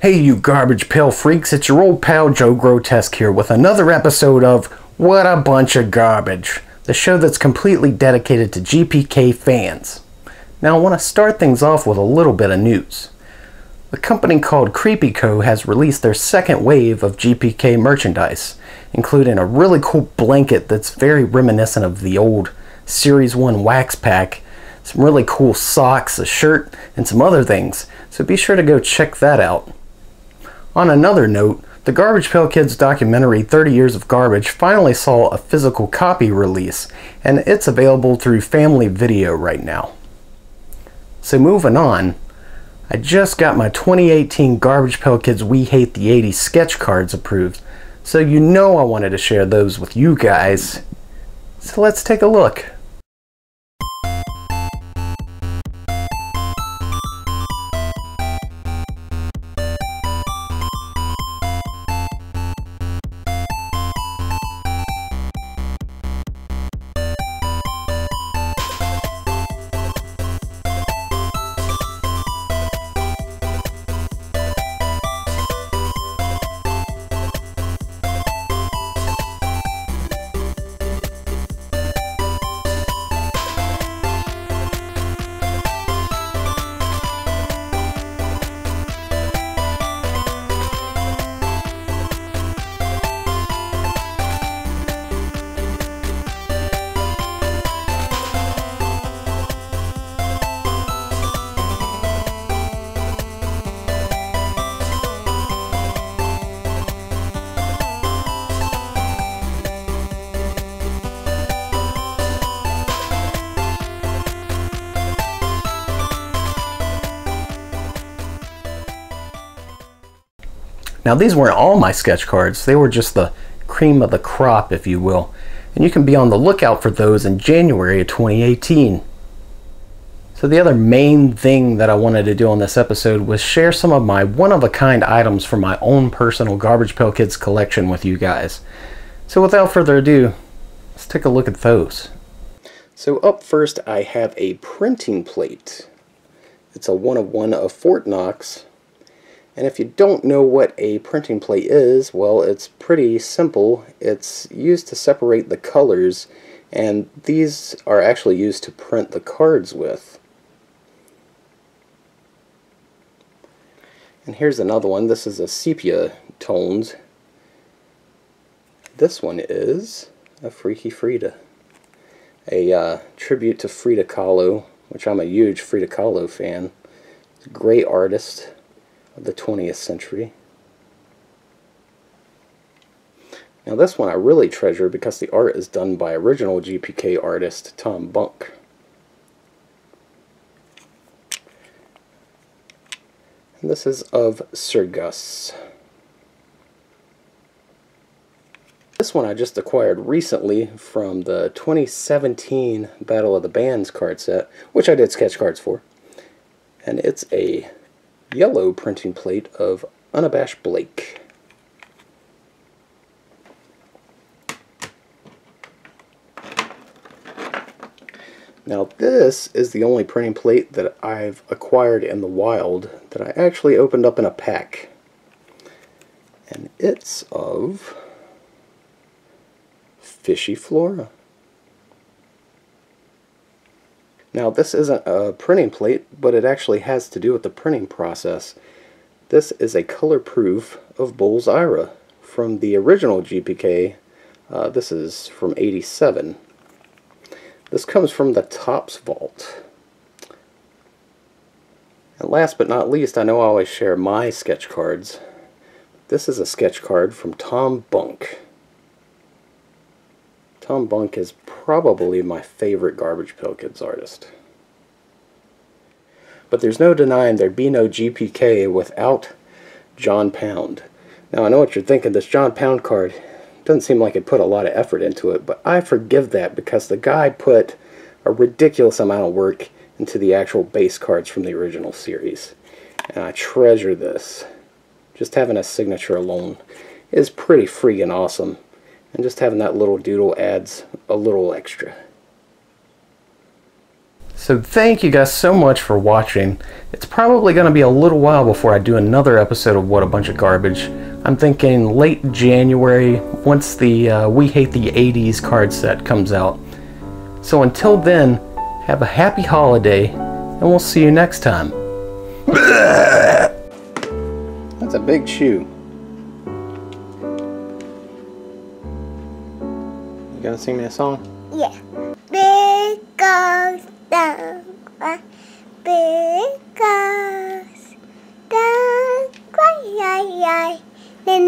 Hey you Garbage Pail Freaks, it's your old pal Joe Grotesque here with another episode of What a Bunch of Garbage, the show that's completely dedicated to GPK fans. Now I want to start things off with a little bit of news. A company called CreepyCo has released their second wave of GPK merchandise, including a really cool blanket that's very reminiscent of the old Series 1 wax pack, some really cool socks, a shirt, and some other things, so be sure to go check that out. On another note, the Garbage Pail Kids documentary 30 Years of Garbage finally saw a physical copy release, and it's available through Family Video right now. So moving on, I just got my 2018 Garbage Pail Kids We Hate the 80s sketch cards approved, so you know I wanted to share those with you guys. So let's take a look. Now these weren't all my sketch cards, they were just the cream of the crop, if you will, and you can be on the lookout for those in January of 2018. So the other main thing that I wanted to do on this episode was share some of my one-of-a-kind items from my own personal Garbage Pail Kids collection with you guys. So without further ado, let's take a look at those. So up first I have a printing plate. It's a one-of-one of Fort Knox. And if you don't know what a printing plate is, well, it's pretty simple. It's used to separate the colors, and these are actually used to print the cards with. And here's another one. This is a sepia tones. This one is a Freaky Frida, a tribute to Frida Kahlo, which I'm a huge Frida Kahlo fan. It's a great artist of the 20th century. Now this one I really treasure because the art is done by original GPK artist Tom Bunk. And this is of Sir Gus. This one I just acquired recently from the 2017 Battle of the Bands card set, which I did sketch cards for. And it's a yellow printing plate of Unabashed Blake. Now this is the only printing plate that I've acquired in the wild that I actually opened up in a pack. And it's of Fishy Flora. Now this isn't a printing plate, but it actually has to do with the printing process. This is a color proof of Bull's Ira from the original GPK. This is from '87. This comes from the Topps Vault. And last but not least, I know I always share my sketch cards. This is a sketch card from Tom Bunk. Tom Bunk is probably my favorite Garbage Pail Kids artist. But there's no denying there'd be no GPK without John Pound. Now I know what you're thinking, this John Pound card doesn't seem like it put a lot of effort into it, but I forgive that because the guy put a ridiculous amount of work into the actual base cards from the original series. And I treasure this. Just having a signature alone is pretty freaking awesome. And just having that little doodle adds a little extra. So thank you guys so much for watching. It's probably going to be a little while before I do another episode of What a Bunch of Garbage. I'm thinking late January, once the We Hate the 80s card set comes out. So until then, have a happy holiday, and we'll see you next time. That's a big shoe. You gonna sing me a song? Yeah. Because the because the cry, then